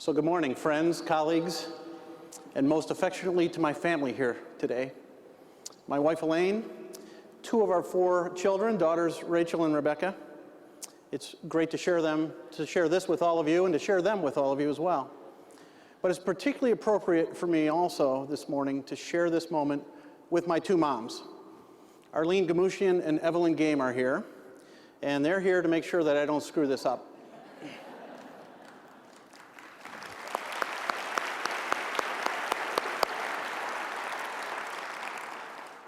So good morning, friends, colleagues, and most affectionately to my family here today. My wife, Elaine, two of our four children, daughters, Rachel and Rebecca. It's great to share this with all of you and to share them with all of you as well. But it's particularly appropriate for me also this morning to share this moment with my two moms. Arlene Gamushian and Evelyn Gehm are here, and they're here to make sure that I don't screw this up.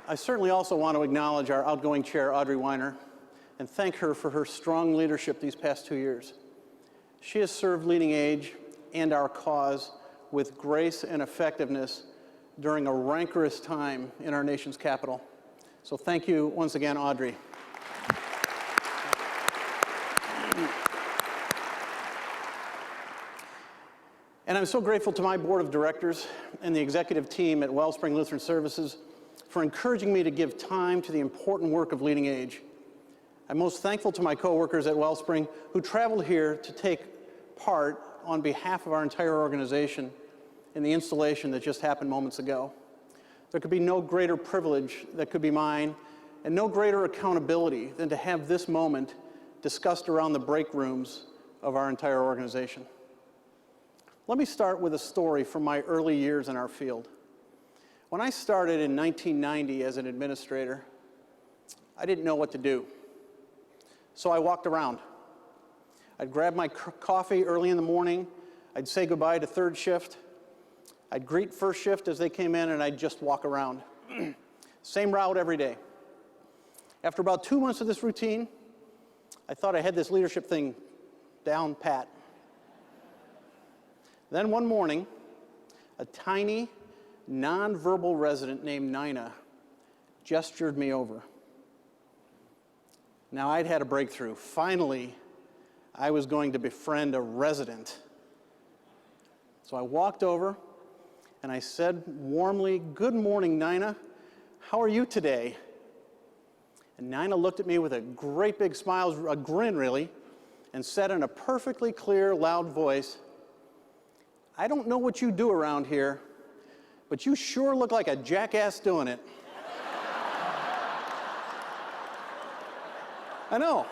I certainly also want to acknowledge our outgoing chair, Audrey Weiner, and thank her for her strong leadership these past 2 years. She has served LeadingAge and our cause with grace and effectiveness during a rancorous time in our nation's capital. So thank you once again, Audrey. And I'm so grateful to my board of directors and the executive team at Wellspring Lutheran Services for encouraging me to give time to the important work of LeadingAge. I'm most thankful to my coworkers at Wellspring who traveled here to take part on behalf of our entire organization in the installation that just happened moments ago. There could be no greater privilege that could be mine and no greater accountability than to have this moment discussed around the break rooms of our entire organization. Let me start with a story from my early years in our field. When I started in 1990 as an administrator, I didn't know what to do. So I walked around. I'd grab my coffee early in the morning. I'd say goodbye to third shift. I'd greet first shift as they came in, and I'd just walk around. Same route every day. After about 2 months of this routine, I thought I had this leadership thing down pat. Then one morning, a tiny, nonverbal resident named Nina gestured me over. Now I'd had a breakthrough. Finally, I was going to befriend a resident. So I walked over and I said warmly, "Good morning, Nina. How are you today?" And Nina looked at me with a great big smile, a grin really, and said in a perfectly clear, loud voice, "I don't know what you do around here, but you sure look like a jackass doing it." I know.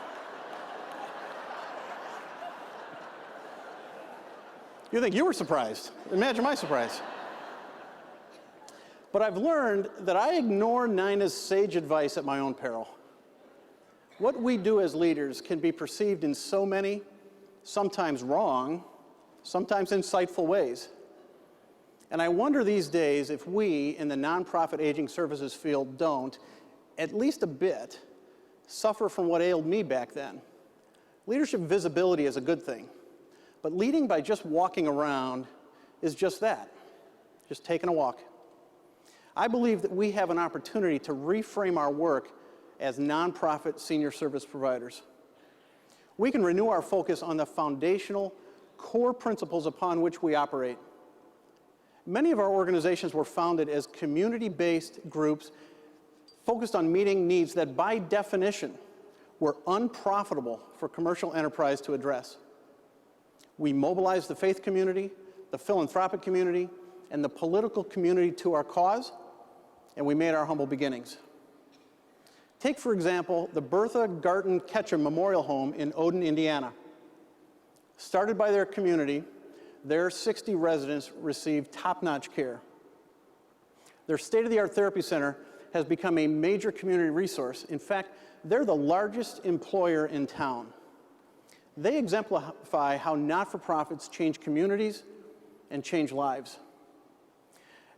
You think you were surprised. Imagine my surprise. But I've learned that I ignore Nina's sage advice at my own peril. What we do as leaders can be perceived in so many, sometimes wrong, sometimes insightful ways. And I wonder these days if we in the nonprofit aging services field don't, at least a bit, suffer from what ailed me back then. Leadership visibility is a good thing, but leading by just walking around is just that, just taking a walk. I believe that we have an opportunity to reframe our work as nonprofit senior service providers. We can renew our focus on the foundational core principles upon which we operate. Many of our organizations were founded as community-based groups focused on meeting needs that by definition were unprofitable for commercial enterprise to address. We mobilized the faith community, the philanthropic community, and the political community to our cause, and we made our humble beginnings. Take, for example, the Bertha Garton Ketchum Memorial Home in Odin, Indiana. Started by their community, their 60 residents receive top-notch care. Their state-of-the-art therapy center has become a major community resource. In fact, they're the largest employer in town. They exemplify how not-for-profits change communities and change lives.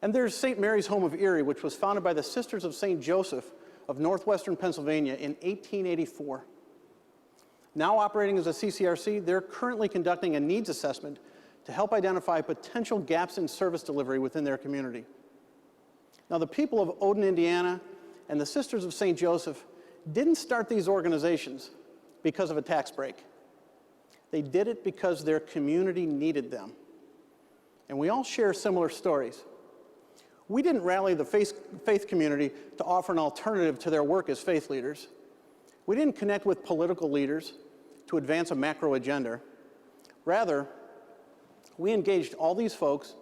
And there's St. Mary's Home of Erie, which was founded by the Sisters of St. Joseph of northwestern Pennsylvania in 1884. Now operating as a CCRC, they're currently conducting a needs assessment to help identify potential gaps in service delivery within their community. Now, the people of Odin, Indiana, and the Sisters of St. Joseph didn't start these organizations because of a tax break. They did it because their community needed them. And we all share similar stories. We didn't rally the faith community to offer an alternative to their work as faith leaders. We didn't connect with political leaders to advance a macro agenda. Rather, We engaged all these folks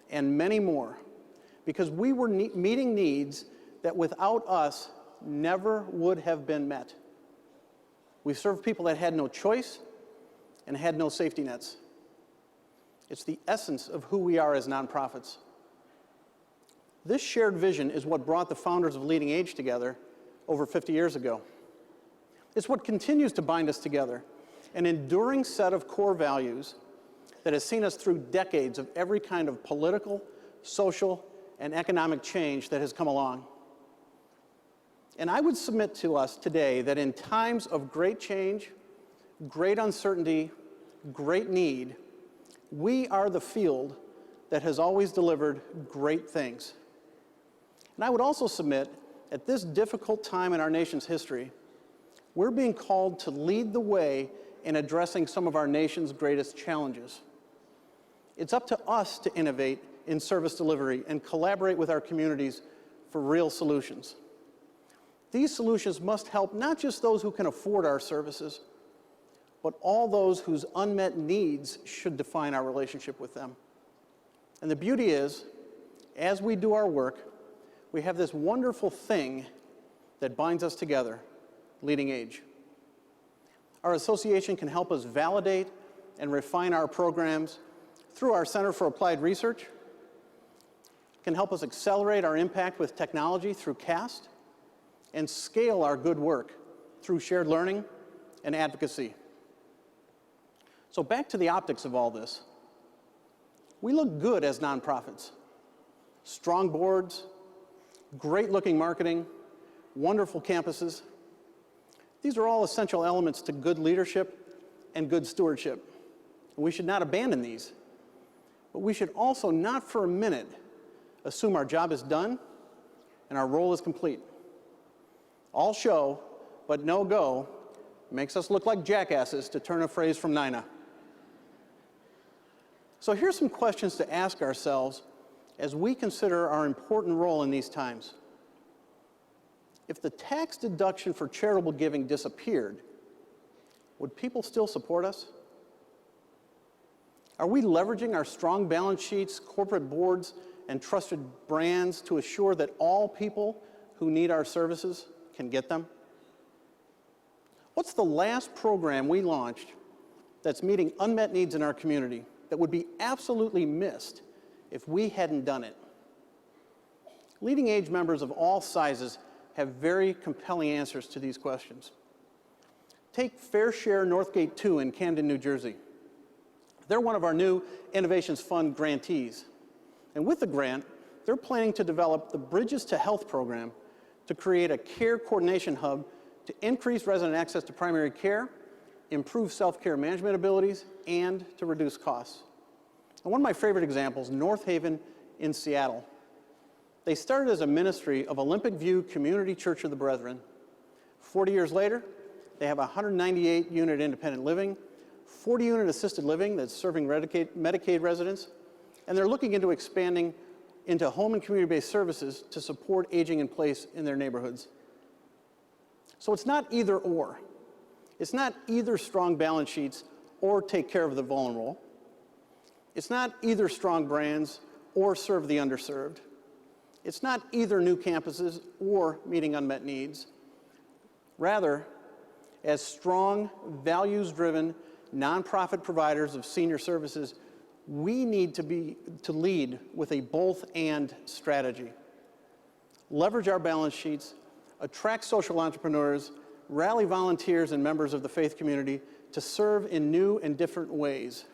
and many more because we were meeting needs that without us never would have been met. We served people that had no choice and had no safety nets. It's the essence of who we are as nonprofits. This shared vision is what brought the founders of LeadingAge together over 50 years ago. It's what continues to bind us together, an enduring set of core values that has seen us through decades of every kind of political, social, and economic change that has come along. And I would submit to us today that in times of great change, great uncertainty, great need, we are the field that has always delivered great things. And I would also submit, at this difficult time in our nation's history, we're being called to lead the way in addressing some of our nation's greatest challenges. It's up to us to innovate in service delivery and collaborate with our communities for real solutions. These solutions must help not just those who can afford our services, but all those whose unmet needs should define our relationship with them. And the beauty is, as we do our work, we have this wonderful thing that binds us together, LeadingAge. Our association can help us validate and refine our programs through our Center for Applied Research, can help us accelerate our impact with technology through CAST, and scale our good work through shared learning and advocacy. So back to the optics of all this. We look good as nonprofits. Strong boards, great-looking marketing, wonderful campuses. These are all essential elements to good leadership and good stewardship. We should not abandon these. But we should also not for a minute assume our job is done and our role is complete. All show, but no go, makes us look like jackasses, to turn a phrase from Nina. So here's some questions to ask ourselves as we consider our important role in these times. If the tax deduction for charitable giving disappeared, would people still support us? Are we leveraging our strong balance sheets, corporate boards, and trusted brands to assure that all people who need our services can get them? What's the last program we launched that's meeting unmet needs in our community that would be absolutely missed if we hadn't done it? LeadingAge members of all sizes have very compelling answers to these questions. Take Fair Share Northgate 2 in Camden, New Jersey. They're one of our new Innovations Fund grantees. And with the grant, they're planning to develop the Bridges to Health program to create a care coordination hub to increase resident access to primary care, improve self-care management abilities, and to reduce costs. And one of my favorite examples, North Haven in Seattle. They started as a ministry of Olympic View Community Church of the Brethren. 40 years later, they have 198-unit independent living, 40-unit assisted living that's serving Medicaid residents, and they're looking into expanding into home and community-based services to support aging in place in their neighborhoods. So it's not either or. It's not either strong balance sheets or take care of the vulnerable. It's not either strong brands or serve the underserved. It's not either new campuses or meeting unmet needs. Rather, as strong, values-driven, nonprofit providers of senior services, we need to lead with a both-and strategy. Leverage our balance sheets, attract social entrepreneurs, rally volunteers and members of the faith community to serve in new and different ways.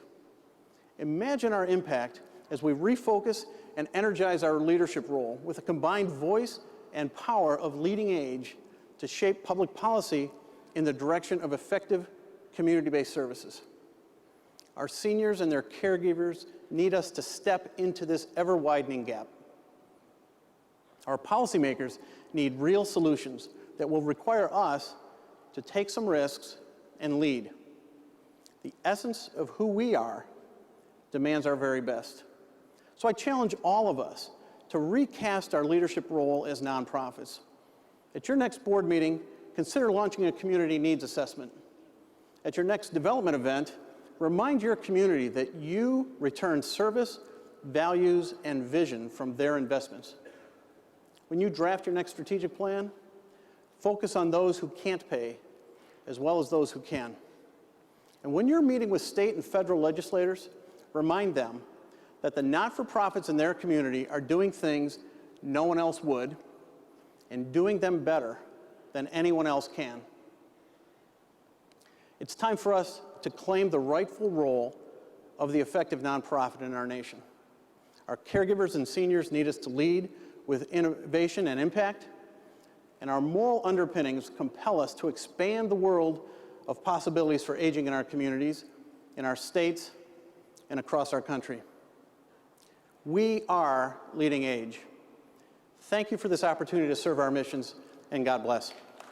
Imagine our impact as we refocus and energize our leadership role with a combined voice and power of LeadingAge to shape public policy in the direction of effective community-based services. Our seniors and their caregivers need us to step into this ever-widening gap. Our policymakers need real solutions that will require us to take some risks and lead. The essence of who we are demands our very best. So I challenge all of us to recast our leadership role as nonprofits. At your next board meeting, consider launching a community needs assessment. At your next development event, remind your community that you return service, values, and vision from their investments. When you draft your next strategic plan, focus on those who can't pay as well as those who can. And when you're meeting with state and federal legislators, remind them that the not-for-profits in their community are doing things no one else would and doing them better than anyone else can. It's time for us to claim the rightful role of the effective nonprofit in our nation. Our caregivers and seniors need us to lead with innovation and impact, and our moral underpinnings compel us to expand the world of possibilities for aging in our communities, in our states, and across our country. We are LeadingAge. Thank you for this opportunity to serve our missions, and God bless.